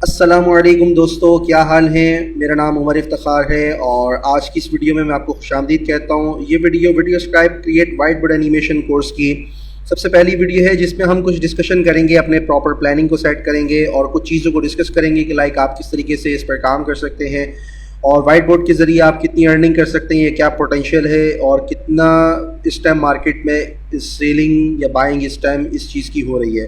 अस्सलामुअलैकुम दोस्तों, क्या हाल है। मेरा नाम उमर इफ्तिखार है और आज की इस वीडियो में मैं आपको खुशामदीद कहता हूँ। ये video scribe create white board animation course की सबसे पहली वीडियो है, जिसमें हम कुछ डिस्कशन करेंगे, अपने प्रॉपर प्लानिंग को सेट करेंगे और कुछ चीज़ों को डिस्कस करेंगे कि लाइक आप किस तरीके से इस पर काम कर सकते हैं और वाइट बोर्ड के ज़रिए आप कितनी अर्निंग कर सकते हैं, क्या पोटेंशियल है और कितना इस टाइम मार्केट में सेलिंग या बाइंग इस टाइम इस चीज़ की हो रही है।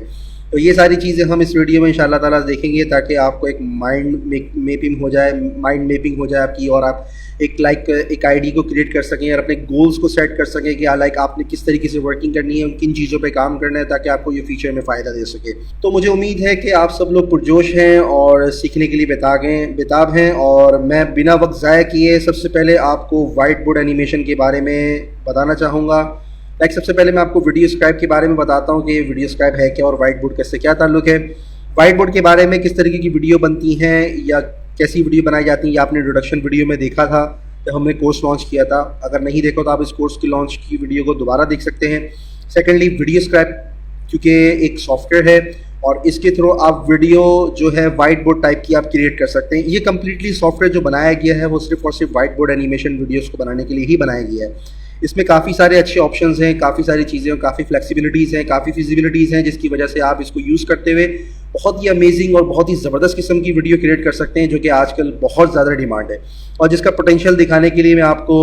तो ये सारी चीज़ें हम इस वीडियो में इंशाल्लाह ताला देखेंगे ताकि आपको एक माइंड मैपिंग हो जाए आपकी, और आप एक आईडी को क्रिएट कर सकें और अपने गोल्स को सेट कर सकें कि लाइक आपने किस तरीके से वर्किंग करनी है, किन चीज़ों पे काम करना है ताकि आपको ये फ्यूचर में फ़ायदा दे सके। तो मुझे उम्मीद है कि आप सब लोग पुरजोश हैं और सीखने के लिए बेताब हैं, और मैं बिना वक्त ज़ाया किए सबसे पहले आपको वाइट बोर्ड एनिमेशन के बारे में बताना चाहूँगा। सबसे पहले मैं आपको वीडियो स्क्राइब के बारे में बताता हूँ कि वीडियो स्क्राइब है क्या और वाइट बोर्ड कैसे क्या ताल्लुक़ है। वाइट बोर्ड के बारे में किस तरीके की वीडियो बनती हैं या कैसी वीडियो बनाई जाती है, ये आपने इंट्रोडक्शन वीडियो में देखा था जब हमने कोर्स लॉन्च किया था। अगर नहीं देखो तो आप इस कोर्स की लॉन्च की वीडियो को दोबारा देख सकते हैं। सेकेंडली, वीडियो स्क्राइब क्योंकि एक सॉफ्टवेयर है और इसके थ्रू आप वीडियो जो है वाइट बोर्ड टाइप की आप क्रिएट कर सकते हैं। ये कम्प्लीटली सॉफ्टवेयर जो बनाया गया है वो सिर्फ और सिर्फ वाइट बोर्ड एनिमेशन वीडियोज़ को बनाने के लिए ही बनाया गया है। इसमें काफ़ी सारे अच्छे ऑप्शंस हैं, काफ़ी सारी चीज़ें, काफ़ी फ्लेक्सिबिलिटीज़ हैं, काफ़ी फिजिबिलिटीज़ हैं, जिसकी वजह से आप इसको यूज़ करते हुए बहुत ही अमेजिंग और बहुत ही ज़बरदस्त किस्म की वीडियो क्रिएट कर सकते हैं, जो कि आजकल बहुत ज़्यादा डिमांड है। और जिसका पोटेंशियल दिखाने के लिए मैं आपको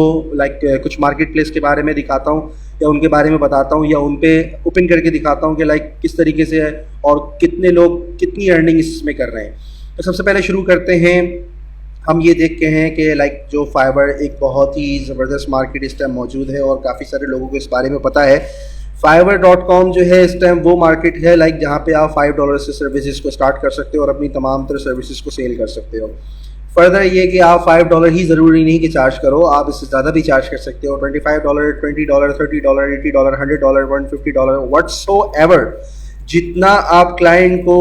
कुछ मार्केट प्लेस के बारे में दिखाता हूँ या उनके बारे में बताता हूँ या उन पर ओपन करके दिखाता हूँ कि किस तरीके से है और कितने लोग कितनी अर्निंग इसमें कर रहे हैं। तो सबसे पहले शुरू करते हैं। हम ये देखते हैं कि जो फाइवर एक बहुत ही ज़बरदस्त मार्केट इस टाइम मौजूद है और काफ़ी सारे लोगों को इस बारे में पता है। Fiverr.com जो है इस टाइम वो मार्केट है जहाँ पे आप $5 से सर्विसेज को स्टार्ट कर सकते हो और अपनी तमाम तरह सर्विसेज को सेल कर सकते हो। फर्दर ये कि आप $5 ही ज़रूरी नहीं कि चार्ज करो, आप इससे ज़्यादा भी चार्ज कर सकते हो। $25, $20, $30, $80, $100, $150 व्हाटसोएवर, जितना आप क्लाइंट को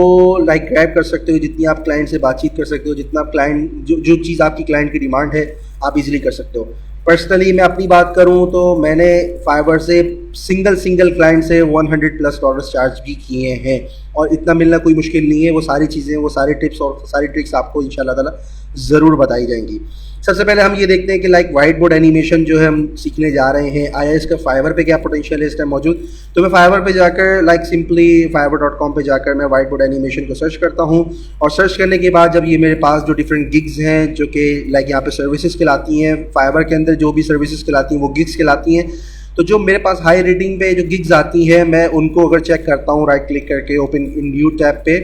ग्रैब कर सकते हो, जितनी आप क्लाइंट से बातचीत कर सकते हो, जितना क्लाइंट जो चीज़ आपकी क्लाइंट की डिमांड है आप इजीली कर सकते हो। पर्सनली मैं अपनी बात करूं तो मैंने फाइवर से सिंगल क्लाइंट से $100+ चार्ज भी किए हैं और इतना मिलना कोई मुश्किल नहीं है। वो सारी चीज़ें, वो सारे टिप्स और सारी ट्रिक्स आपको इंशाल्लाह ताला ज़रूर बताई जाएंगी। सबसे पहले हम ये देखते हैं कि वाइट बोर्ड एनिमेशन जो है हम सीखने जा रहे हैं, आया इसका फाइवर पे क्या पोटेंशियल है इस टाइम मौजूद। तो मैं फाइवर पे जाकर सिंपली Fiverr.com पे जाकर मैं वाइट बोर्ड एनिमेशन को सर्च करता हूँ और सर्च करने के बाद जब ये मेरे पास जो डिफरेंट गिग्स हैं जो कि यहाँ पे सर्विसेज कहलाती हैं, फाइवर के अंदर जो भी सर्विसेज कहलाती हैं वो गिग्स कहलाती हैं। तो जो मेरे पास हाई रेटिंग पे जो गिग्स आती हैं मैं उनको अगर चेक करता हूँ राइट क्लिक करके ओपन इन न्यू टैब पे,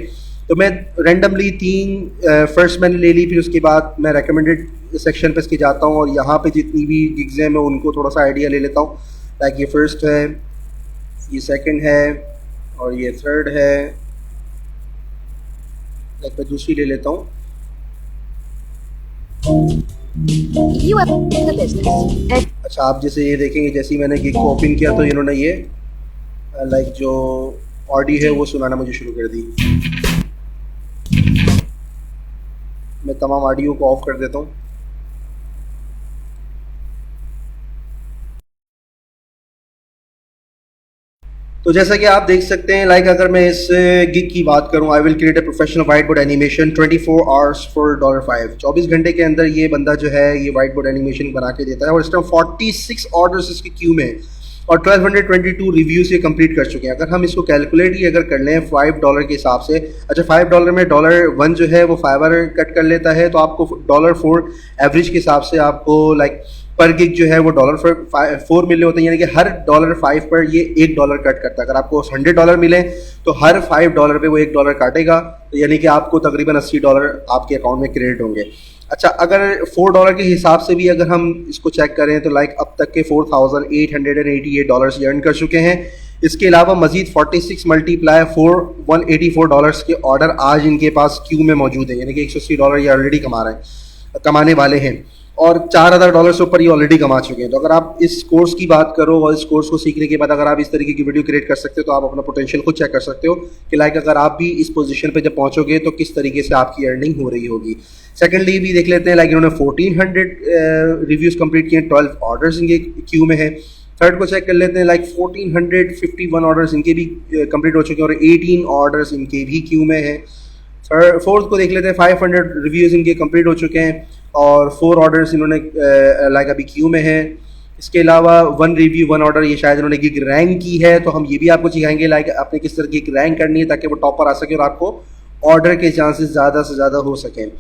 तो मैं रेंडमली 3 फर्स्ट मैंने ले ली, फिर उसके बाद मैं रेकमेंडेड सेक्शन पे इसके जाता हूँ और यहाँ पे जितनी भी गिग्स हैं मैं उनको थोड़ा सा आइडिया ले लेता हूँ। ये फर्स्ट है, ये सेकंड है और ये थर्ड है। मैं दूसरी ले लेता हूँ। अच्छा, आप जैसे ये देखेंगे जैसे ही मैंने गिग को ओपन किया तो इन्होंने ये जो ऑडियो है वो सुनाना मुझे शुरू कर दी। मैं तमाम ऑडियो को ऑफ कर देता हूँ। तो जैसा कि आप देख सकते हैं अगर मैं इस गिग की बात करूं, I will create a professional white board animation 24 hours for $5। 24 घंटे के अंदर ये बंदा जो है ये वाइट बोर्ड एनिमेशन बना के देता है और इस टाइम 46 ऑर्डर्स इसके क्यू में और 1222 रिव्यूज ये कंप्लीट कर चुके हैं। अगर हम इसको कैलकुलेट ही अगर कर लें $5 के हिसाब से, अच्छा $5 में $1 जो है वो फाइवर कट कर लेता है, तो आपको $4 एवरेज के हिसाब से आपको पर गिग जो है वो $4 मिले होते हैं, यानी कि हर $5 पर ये $1 कट करता है। अगर आपको $100 मिले तो हर $5 पे वो $1 काटेगा, तो यानी कि आपको तकरीबन $80 आपके अकाउंट में क्रेडिट होंगे। अच्छा, अगर $4 के हिसाब से भी अगर हम इसको चेक करें तो अब तक के $4,888 ये अर्न कर चुके हैं। इसके अलावा मजीद 46 मल्टीप्लाई $184 के ऑर्डर आज इनके पास क्यू में मौजूद है, यानी कि $180 ये ऑलरेडी कमाने वाले हैं और $4,000 से ऊपर ये ऑलरेडी कमा चुके हैं। तो अगर आप इस कोर्स की बात करो और इस कोर्स को सीखने के बाद अगर आप इस तरीके की वीडियो क्रिएट कर सकते हो तो आप अपना पोटेंशियल खुद चेक कर सकते हो कि अगर आप भी इस पोजीशन पे जब पहुंचोगे तो किस तरीके से आपकी अर्निंग हो रही होगी। सेकेंडली भी देख लेते हैं, इन्होंने 1400 रिव्यूज़ कंप्लीट किए, 12 ऑर्डर्स इनके क्यू में है। थर्ड को चेक कर लेते हैं, लाइक 1451 ऑर्डर्स इनके भी कंप्लीट हो चुके हैं और 18 ऑर्डर्स इनके भी क्यू में हैं। फोर्थ को देख लेते हैं, 500 रिव्यूज़ इनके कंप्लीट हो चुके हैं और 4 ऑर्डर्स इन्होंने लाइक अभी क्यू में हैं। इसके अलावा 1 रिव्यू 1 ऑर्डर ये शायद इन्होंने गिग रैंक की है, तो हम ये भी आपको सिखाएंगे लाइक आपने किस तरह की गिग रैंक करनी है ताकि वो टॉप पर आ सके और आपको ऑर्डर के चांसेस ज़्यादा से ज़्यादा हो सकें।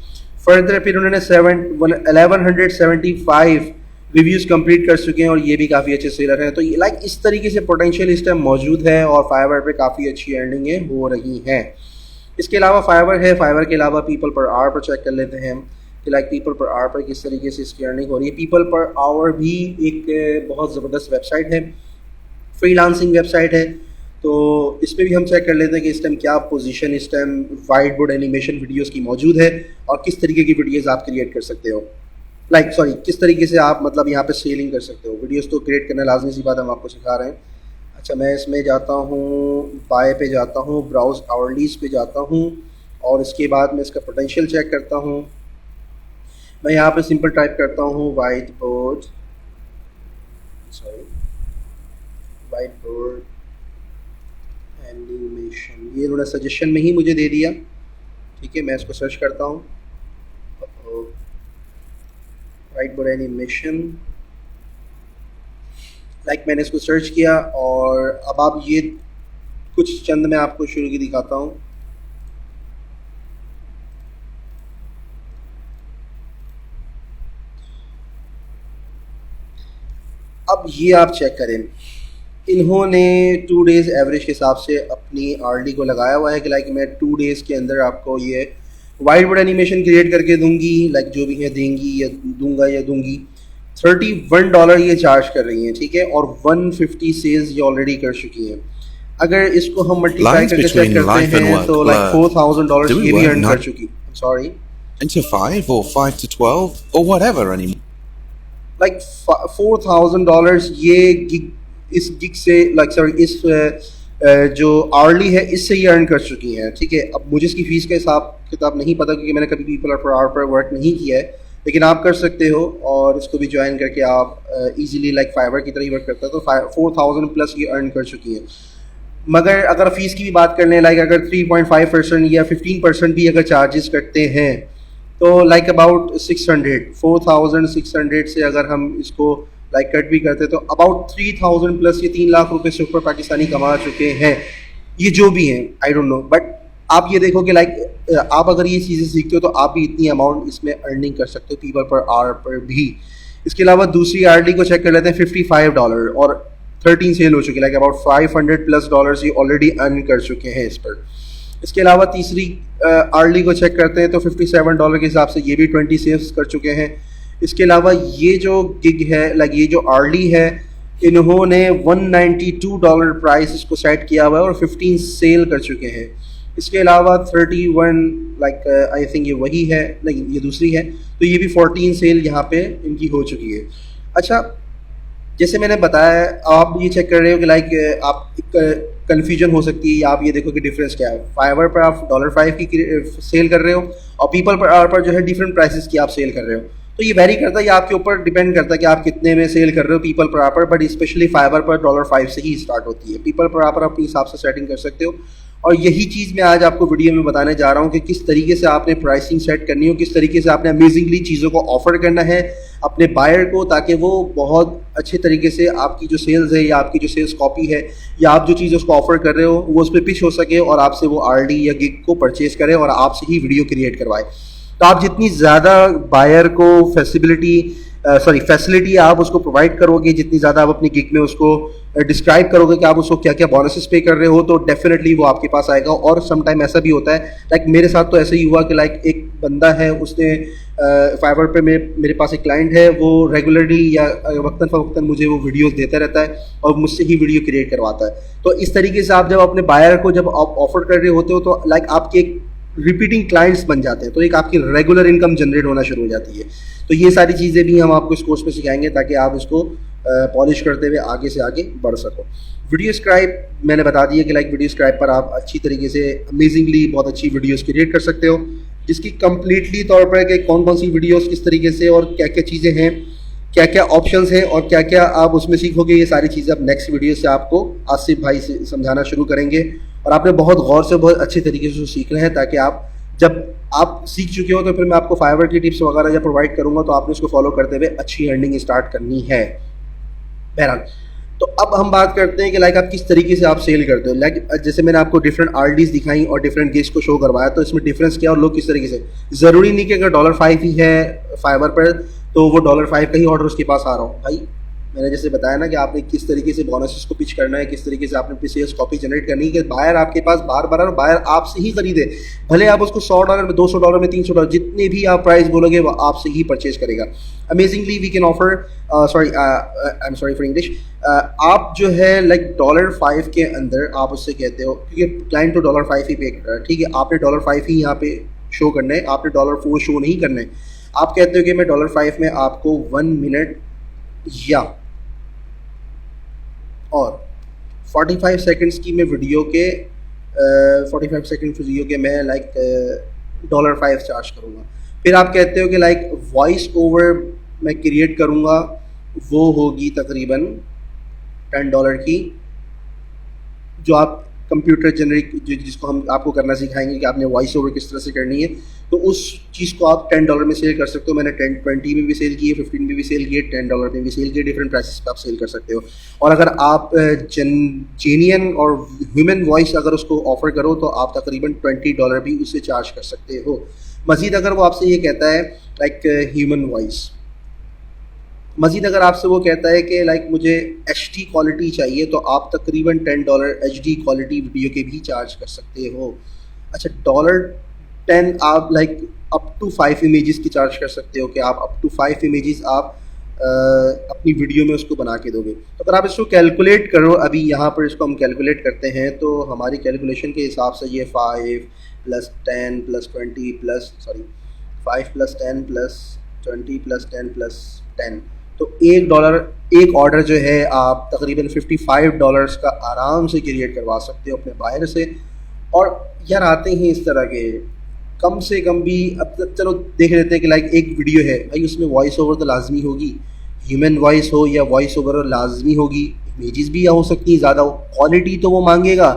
फर्दर फिर उन्होंने 1175 रिव्यूज़ कंप्लीट कर चुके हैं और ये भी काफ़ी अच्छे सेलर हैं। तो ये लाइक इस तरीके से पोटेंशियल इस टाइम मौजूद है और फाइवर पे काफ़ी अच्छी अर्निंगें हो रही हैं। इसके अलावा फाइवर है, फाइवर के अलावा पीपल पर आवर पर चेक कर लेते हैं कि लाइक पीपल पर आवर पर किस तरीके से इसकी अर्निंग हो रही है। पीपल पर आवर भी एक बहुत ज़बरदस्त वेबसाइट है, फ्रीलांसिंग वेबसाइट है, तो इस पर भी हम चेक कर लेते हैं कि इस टाइम क्या पोजीशन इस time white board animation videos की मौजूद है और किस तरीके की वीडियोस आप क्रिएट कर सकते हो, किस तरीके से आप मतलब यहाँ पे सेलिंग कर सकते हो। वीडियोस तो क्रिएट करना लाजमी सी बात हम आपको सिखा रहे हैं। अच्छा, मैं इसमें जाता हूँ, बाय पे जाता हूँ, ब्राउज आवर्लीज पे जाता हूँ और इसके बाद मैं इसका पोटेंशियल चेक करता हूँ। मैं यहाँ पे सिंपल टाइप करता हूँ वाइट बोर्ड एनिमेशन, ये इन्होंने सजेशन में ही मुझे दे दिया। ठीक है, मैं इसको सर्च करता हूँ, वाइट बोर्ड एनिमेशन, लाइक मैंने इसको सर्च किया और अब आप ये कुछ चंद मैं आपको शुरू की दिखाता हूँ। अब ये आप चेक करें, इन्होंने 2 डेज़ एवरेज के हिसाब से अपनी आरडी को लगाया हुआ है कि लाइक मैं 2 डेज़ के अंदर आपको ये वाइट बोर्ड एनिमेशन क्रिएट करके दूंगी, लाइक जो भी है देंगी या दूंगा या दूंगी। $31 ये चार्ज कर रही हैं, ठीक है, और 150 सेल्स ये ऑलरेडी कर चुकी हैं। अगर इसको हम मल्टीप्लाई करके चेक करते हैं तो लाइक $4,000 ये भी अर्न कर चुकी। Sorry, into 5 or 5 to 12 or whatever anymore. Like $4,000 ये इस गिग से इस जो आर्ली है इससे ये अर्न कर चुकी हैं। ठीक है, अब मुझे इसकी फ़ीस का हिसाब किताब नहीं पता क्योंकि मैंने कभी पीपल पर आवर पर वर्क नहीं किया है, लेकिन आप कर सकते हो और इसको भी ज्वाइन करके आप इजीली लाइक फाइवर की तरह ही वर्क करता है। तो 4,000 प्लस ये अर्न कर चुकी है। मगर अगर फ़ीस की भी बात कर लें, लाइक अगर 3.5% या 15% भी अगर चार्जेस करते हैं तो लाइक अबाउट 4,600 से अगर हम इसको लाइक कट भी करते तो अबाउट 3,000 प्लस ये 3 लाख रुपए से ऊपर पाकिस्तानी कमा चुके हैं। ये जो भी हैं, आई डोंट नो, बट आप ये देखो कि लाइक आप अगर ये चीज़ें सीखते हो तो आप भी इतनी अमाउंट इसमें अर्निंग कर सकते हो पीपल पर आवर पर भी। इसके अलावा दूसरी आरडी को चेक कर लेते हैं, $55 और 13 सेल हो चुकी है, लाइक अबाउट $500+ ये ऑलरेडी अर्न कर चुके हैं इस पर। इसके अलावा तीसरी आरडी को चेक करते हैं तो $57 के हिसाब से ये भी 20 सेल्स कर चुके हैं। इसके अलावा ये जो गिग है, लाइक ये जो आरडी है, इन्होंने $192 प्राइस इसको सेट किया हुआ है और 15 सेल कर चुके हैं। इसके अलावा 31 लाइक आई थिंक ये वही है, नहीं ये दूसरी है, तो ये भी 14 सेल यहाँ पे इनकी हो चुकी है। अच्छा, जैसे मैंने बताया, आप ये चेक कर रहे हो कि लाइक आप कन्फ्यूजन हो सकती है या आप ये देखो कि डिफरेंस क्या है। फाइवर पर आप $5 की सेल कर रहे हो और पीपल पर आवर पर जो है डिफरेंट प्राइसेस की आप सेल कर रहे हो, तो ये वेरी करता है, ये आपके ऊपर डिपेंड करता है कि आप कितने में सेल कर रहे हो people per hour, but specially fibre पर $5 से ही स्टार्ट होती है। पीपल पर आवर अपने हिसाब से सेटिंग कर सकते हो और यही चीज़ मैं आज आपको वीडियो में बताने जा रहा हूँ कि किस तरीके से आपने प्राइसिंग सेट करनी हो, किस तरीके से आपने अमेजिंगली चीज़ों को ऑफर करना है अपने बायर को, ताकि वो बहुत अच्छे तरीके से आपकी जो सेल्स है या आपकी जो सेल्स कॉपी है या आप जो चीज़ उसको ऑफर कर रहे हो वो उस पर पिच हो सके और आपसे वो आरडी या गिग को परचेज करे और आपसे ही वीडियो क्रिएट करवाए। तो आप जितनी ज़्यादा बायर को फैसिलिटी आप उसको प्रोवाइड करोगे, जितनी ज़्यादा आप अपनी गिग में उसको डिस्क्राइब करोगे कि आप उसको क्या क्या बोनसेस पे कर रहे हो, तो डेफिनेटली वो आपके पास आएगा। और सम टाइम ऐसा भी होता है, लाइक मेरे साथ तो ऐसे ही हुआ कि लाइक एक बंदा है, उसने फाइवर पे मेरे पास एक क्लाइंट है, वो रेगुलरली या वक्तन फ़वक्तन मुझे वो वीडियोस देता रहता है और मुझसे ही वीडियो क्रिएट करवाता है। तो इस तरीके से आप जब अपने बायर को जब आप ऑफर कर रहे होते हो तो लाइक आपके एक रिपीटिंग क्लाइंट्स बन जाते हैं, तो एक आपकी रेगुलर इनकम जनरेट होना शुरू हो जाती है। तो ये सारी चीज़ें भी हम आपको इस कोर्स में सिखाएंगे ताकि आप इसको पॉलिश करते हुए आगे से आगे बढ़ सको। वीडियो स्क्राइब मैंने बता दिया कि लाइक वीडियो स्क्राइब पर आप अच्छी तरीके से अमेजिंगली बहुत अच्छी वीडियोस क्रिएट कर सकते हो, जिसकी कम्प्लीटली तौर पर कि कौन कौन सी वीडियोस किस तरीके से और क्या क्या चीज़ें हैं, क्या क्या ऑप्शंस हैं और क्या क्या आप उसमें सीखोगे, ये सारी चीज़ें अब नेक्स्ट वीडियो से आपको आसिफ भाई से समझाना शुरू करेंगे। और आपने बहुत गौर से बहुत अच्छे तरीके से सीखना है, ताकि आप जब आप सीख चुके हो तो फिर मैं आपको फाइवर की टिप्स वगैरह जब प्रोवाइड करूँगा तो आपने उसको फॉलो करते हुए अच्छी अर्निंग स्टार्ट करनी है। बहरहाल, तो अब हम बात करते हैं कि लाइक आप किस तरीके से आप सेल करते हो। लाइक जैसे मैंने आपको डिफरेंट आरडीज दिखाई और डिफरेंट गिग्स को शो करवाया, तो इसमें डिफरेंस क्या और लोग किस तरीके से, ज़रूरी नहीं कि अगर $5 ही है फाइवर पर तो वो $5 का ही ऑर्डर उसके पास आ रहा हो। भाई मैंने जैसे बताया ना कि आपने किस तरीके से बोनसेस को पिच करना है, किस तरीके से आपने सेल्स कॉपी जनरेट करनी है कि बायर आपके पास बार बार और बायर आपसे ही खरीदे, भले आप उसको $100 में, $200 में, $300 जितने भी आप प्राइस बोलोगे वो आपसे ही परचेज करेगा। Amazingly we can offer I am sorry for English, आप जो है लाइक $5 के अंदर आप उससे कहते हो, क्योंकि क्लाइंट तो $5 ही पे कर रहा है, ठीक है, आपने $5 ही यहाँ पे शो करना है, आपने $4 शो नहीं करना है। आप कहते हो कि मैं $5 में आपको 1 मिनट या और 45 सेकंड्स की मैं वीडियो के 45 सेकंड वीडियो के मैं लाइक $5 चार्ज करूँगा। फिर आप कहते हो कि लाइक वॉइस ओवर मैं क्रिएट करूँगा, वो होगी तकरीबन $10 की, जो आप कंप्यूटर जनरेट जिसको हम आपको करना सिखाएंगे कि आपने वॉइस ओवर किस तरह से करनी है, तो उस चीज़ को आप $10 में सेल कर सकते हो। मैंने 20 में भी सेल किए, 15 में भी सेल किए, $10 में भी सेल किए, डिफरेंट प्राइसेस पे आप सेल कर सकते हो। और अगर आप जेन्युइन और ह्यूमन वॉइस अगर उसको ऑफर करो तो आप तकरीबन $20 भी उससे चार्ज कर सकते हो। मज़ीद अगर वो आपसे ये कहता है लाइक ह्यूमन वॉइस, मज़ीद अगर आपसे वो कहता है कि लाइक मुझे HD क्वालिटी चाहिए, तो आप तकरीबन $10 HD क्वालिटी वीडियो के भी चार्ज कर सकते हो। अच्छा, $10 आप लाइक अप टू 5 इमेजेस की चार्ज कर सकते हो कि आप अप टू 5 इमेजेस आप अपनी वीडियो में उसको बना के दोगे। तो अगर आप इसको कैलकुलेट करो, अभी यहाँ पर इसको हम कैलकुलेट करते हैं, तो हमारी कैलकुलेशन के हिसाब से ये 5 + 10 + 20 + 5 + 10 + 20 + 10 + 10, तो $1 एक ऑर्डर जो है आप तकरीबन $55 का आराम से क्रिएट करवा सकते हो अपने बायर से। और यार आते हैं इस तरह के कम से कम भी, अब चलो देख लेते हैं कि लाइक एक वीडियो है भाई, उसमें वॉइस ओवर तो लाजमी होगी, ह्यूमन वॉइस हो या वॉइस ओवर लाजमी होगी, इमेजेस भी हो सकती हैं ज़्यादा, क्वालिटी तो वो मांगेगा,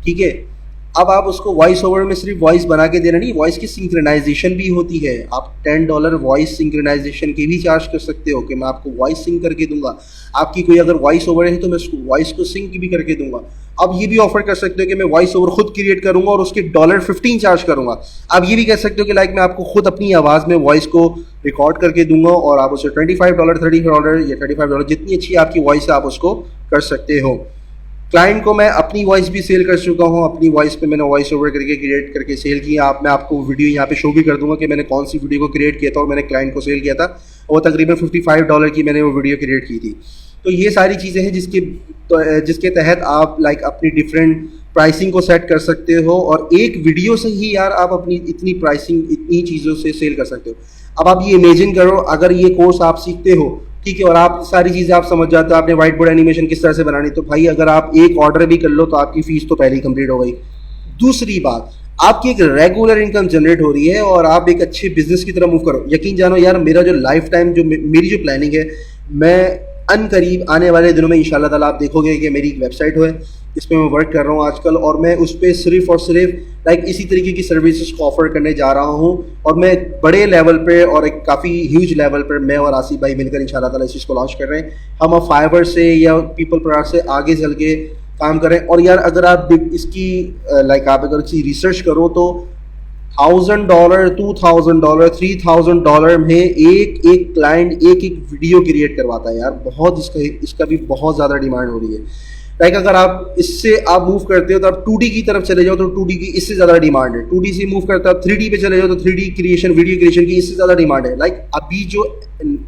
ठीक है। अब आप उसको वॉइस ओवर में सिर्फ वॉइस बना के देना नहीं, वॉइस की सिंक्रोनाइजेशन भी होती है। आप $10 वॉइस सिंक्रोनाइजेशन के भी चार्ज कर सकते हो कि मैं आपको वॉइस सिंक करके दूंगा। आपकी कोई अगर वॉइस ओवर है तो मैं उसको वॉइस को सिंक भी करके दूंगा। अब ये भी ऑफर कर सकते हो कि मैं वॉइस ओवर खुद क्रिएट करूंगा और उसके $15 चार्ज करूंगा। आप ये भी कह सकते हो कि लाइक मैं आपको खुद अपनी आवाज़ में वॉइस को रिकॉर्ड करके दूंगा और आप उसे $25, $35 या $35 जितनी अच्छी आपकी वॉइस है आप उसको कर सकते हो। क्लाइंट को मैं अपनी वॉइस भी सेल कर चुका हूँ, अपनी वॉइस पे मैंने वॉइस ओवर करके क्रिएट करके सेल किया। मैं आपको वीडियो यहाँ पे शो भी कर दूंगा कि मैंने कौन सी वीडियो को क्रिएट किया था और मैंने क्लाइंट को सेल किया था, और तकरीबन $55 की मैंने वो वीडियो क्रिएट की थी। तो ये सारी चीज़ें हैं जिसके तहत आप लाइक अपनी डिफरेंट प्राइसिंग को सेट कर सकते हो, और एक वीडियो से ही यार आप अपनी इतनी प्राइसिंग इतनी चीज़ों से सेल कर सकते हो। अब आप ये इमेजिन करो, अगर ये कोर्स आप सीखते हो, ठीक है, और आप सारी चीज़ें आप समझ जाते हो, आपने व्हाइट बोर्ड एनिमेशन किस तरह से बनानी, तो भाई अगर आप एक ऑर्डर भी कर लो तो आपकी फ़ीस तो पहले ही कंप्लीट हो गई। दूसरी बात, आपकी एक रेगुलर इनकम जनरेट हो रही है और आप एक अच्छे बिजनेस की तरफ मूव करो। यकीन जानो यार, मेरा जो लाइफ टाइम जो मेरी जो प्लानिंग है, मैं अनकरीब आने वाले दिनों में इंशाल्लाह ताला आप देखोगे कि मेरी एक वेबसाइट है, इस पर मैं वर्क कर रहा हूँ आजकल, और मैं उस पर सिर्फ और सिर्फ लाइक इसी तरीके की सर्विसेज को ऑफर करने जा रहा हूँ। और मैं बड़े लेवल पे और एक काफ़ी ह्यूज लेवल पर मैं और आसिफ भाई मिलकर इंशाल्लाह ताला इस चीज़ को लॉन्च कर रहे हैं। हम अब फाइवर से या पीपल प्रोडक्ट से आगे चल के काम करें। और यार अगर आप इसकी लाइक आप अगर इसकी रिसर्च करो तो $1000, $2000, $3000 में एक क्लाइंट एक वीडियो क्रिएट करवाता है यार। बहुत इसका भी बहुत ज़्यादा डिमांड हो रही है। लाइक अगर आप इससे आप मूव करते हो तो आप 2D की तरफ चले जाओ तो 2D की इससे ज़्यादा डिमांड है। 2D से मूव करते हो आप 3D पे चले जाओ तो 3D क्रिएशन वीडियो क्रिएशन की इससे ज़्यादा डिमांड है। लाइक अभी जो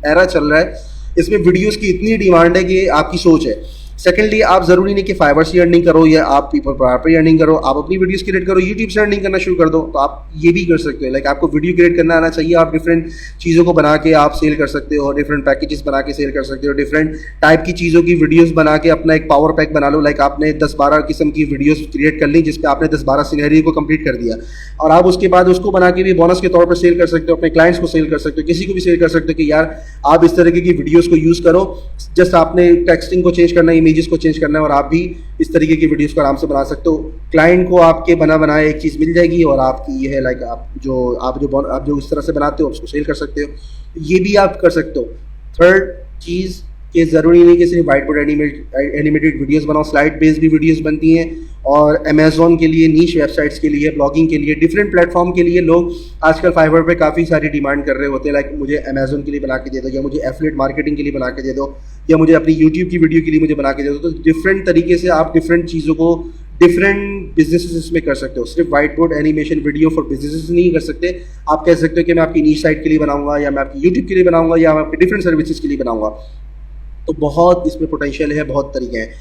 एरा चल रहा है इसमें वीडियोस की इतनी डिमांड है कि आपकी सोच है। सेकेंडली, आप ज़रूरी नहीं कि फाइवर से अर्निंग करो या आप पीपल पर अर्निंग करो, आप अपनी वीडियोस क्रिएट करो, यूट्यूब से अर्निंग करना शुरू कर दो, तो आप ये भी कर सकते हो। लाइक आपको वीडियो क्रिएट करना आना चाहिए, आप डिफरेंट चीज़ों को बना के आप सेल कर सकते हो, डिफरेंट पैकेजेस बना के सेल कर सकते हो, डिफरेंट टाइप की चीज़ों की वीडियोज़ बना के अपना एक पावर पैक बना लो। लाइक आपने 10-12 किस्म की वीडियोज़ क्रिएट कर ली जिसपे आपने 10-12 सिनेरियो को कंप्लीट कर दिया, और आप उसके बाद उसको बना के भी बोनस के तौर पर सेल कर सकते हो, अपने क्लाइंट्स को सेल कर सकते हो, किसी को भी सेल कर सकते हो कि यार आप इस तरीके की वीडियोज़ को यूज़ करो। जस्ट आपने टेक्सटिंग को चेंज करना है, इमेजेस को चेंज करना है, और आप भी इस तरीके की वीडियोस को आराम से बना सकते हो। क्लाइंट को आपके बना बनाए एक चीज़ मिल जाएगी, और आपकी ये है लाइक आप जो इस तरह से बनाते हो उसको सेल कर सकते हो, ये भी आप कर सकते हो। थर्ड चीज़ कि ज़रूरी नहीं कि सिर्फ वाइट बोर्ड एनिमेटेड वीडियोस बनाओ, स्लाइड बेस्ड भी वीडियोस बनती हैं, और अमेज़ॉन के लिए, नीश वेबसाइट्स के लिए, ब्लॉगिंग के लिए, डिफरेंट प्लेटफॉर्म के लिए लोग आजकल फाइवर पे काफ़ी सारी डिमांड कर रहे होते हैं। लाइक मुझे अमेज़ॉन के लिए बना के दे दो, या मुझे एफिलिएट मार्केटिंग के लिए बना के दे दो, या मुझे अपनी यूट्यूब की वीडियो के लिए मुझे बना के दे दो। तो डिफरेंट तरीके से आप डिफरेंट चीज़ों को डिफरेंट बिजनेसेस में कर सकते हो। सिर्फ white board animation video for businesses नहीं कर सकते। आप कह सकते हो कि मैं आपकी नीश साइट के लिए बनाऊंगा, या मैं आपकी यूट्यूब के लिए बनाऊंगा, या मैं आपकी डिफरेंट सर्विसेज के लिए बनाऊंगा। तो बहुत इसमें पोटेंशियल है, बहुत तरीके हैं।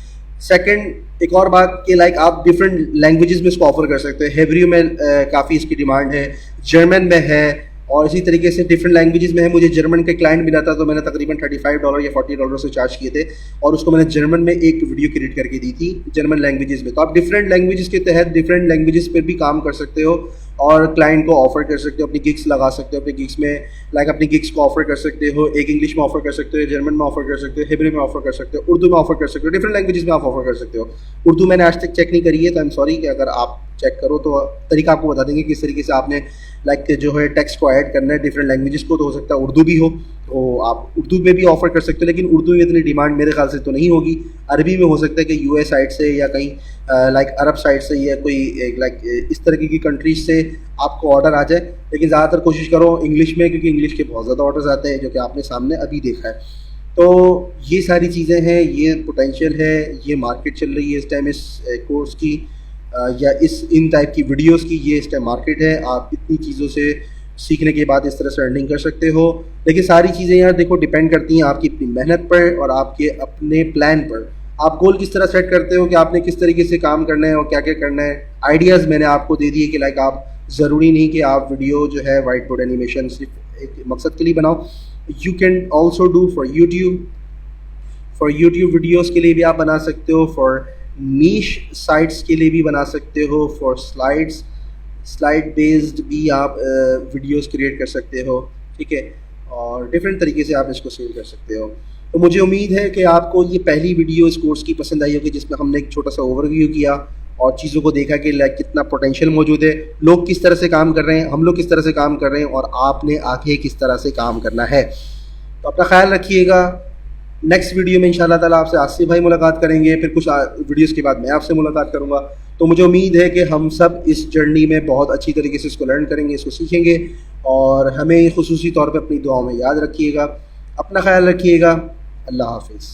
सेकंड, एक और बात कि लाइक आप डिफरेंट लैंग्वेजेस में इसको ऑफर कर सकते हैं। हेब्रू में काफ़ी इसकी डिमांड है, जर्मन में है, और इसी तरीके से डिफरेंट लैंग्वेजेस में है। मुझे जर्मन के क्लाइंट मिला था, तो मैंने तकरीबन $35 या $40 से चार्ज किए थे, और उसको मैंने जर्मन में एक वीडियो क्रिएट करके दी थी जर्मन लैंग्वेजेस में। तो आप डिफरेंट लैंग्वेजेस के तहत डिफरेंट लैंग्वेजेस पर भी काम कर सकते हो, और क्लाइंट को ऑफर कर सकते हो, अपनी गिग्स लगा सकते हो, अपनी गिग्स में लाइक अपनी गिग्स को ऑफर कर सकते हो। एक इंग्लिश में ऑफर कर सकते हो, जर्मन में ऑफर कर सकते हो, हिब्रू में ऑफर कर सकते हो, उर्दू में ऑफर कर सकते हो, डिफरेंट लैंग्वेजेस में आप ऑफर कर सकते हो। उर्दू मैंने आज तक चेक नहीं करी है, तो आई एम सॉरी कि अगर आप चेक करो तो तरीका आपको बता देंगे किस तरीके से आपने लाइक जो है टेक्स्ट को ऐड करना है डिफरेंट लैंग्वेजेस को। तो हो सकता है उर्दू भी हो, तो आप उर्दू में भी ऑफर कर सकते हो, लेकिन उर्दू में इतनी डिमांड मेरे ख्याल से तो नहीं होगी। अरबी में हो सकता है कि यूएस साइड से, या कहीं लाइक अरब साइड से, या कोई लाइक इस तरीके की कंट्रीज से आपको ऑर्डर आ जाए। लेकिन ज़्यादातर कोशिश करो इंग्लिश में, क्योंकि इंग्लिश के बहुत ज़्यादा ऑर्डर्स आते हैं, जो कि आपने सामने अभी देखा है। तो ये सारी चीज़ें हैं, ये पोटेंशियल है, ये मार्केट चल रही है इस टाइम इस कोर्स की, या इन टाइप की वीडियोस की, ये इस टाइम मार्केट है। आप इतनी चीज़ों से सीखने के बाद इस तरह से अर्निंग कर सकते हो। लेकिन सारी चीज़ें यार देखो डिपेंड करती हैं आपकी अपनी मेहनत पर और आपके अपने प्लान पर। आप गोल किस तरह सेट करते हो कि आपने किस तरीके से काम करना है और क्या क्या करना है। आइडियाज़ मैंने आपको दे दिए कि लाइक आप ज़रूरी नहीं कि आप वीडियो जो है वाइट बोर्ड एनिमेशन सिर्फ एक मकसद के लिए बनाओ। You can also do for YouTube videos के लिए भी आप बना सकते हो, फॉर नीश साइट्स के लिए भी बना सकते हो, फॉर स्लाइड बेस्ड भी आप वीडियोस क्रिएट कर सकते हो, ठीक है, और डिफरेंट तरीके से आप इसको सेल कर सकते हो। तो मुझे उम्मीद है कि आपको ये पहली वीडियो इस कोर्स की पसंद आई होगी, जिसमें हमने एक छोटा सा ओवरव्यू किया और चीज़ों को देखा कि लाइक कितना पोटेंशियल मौजूद है, लोग किस तरह से काम कर रहे हैं, हम लोग किस तरह से काम कर रहे हैं, और आपने आगे किस तरह से काम करना है। तो अपना ख्याल रखिएगा। नेक्स्ट वीडियो में इंशाल्लाह ताला आपसे आसिफ भाई मुलाकात करेंगे, फिर कुछ वीडियोस के बाद मैं आपसे मुलाकात करूँगा। तो मुझे उम्मीद है कि हम सब इस जर्नी में बहुत अच्छी तरीके से इसको लर्न करेंगे, इसको सीखेंगे, और हमें खुसूसी तौर पे अपनी दुआओं में याद रखिएगा। अपना ख्याल रखिएगा। अल्लाह हाफिज़।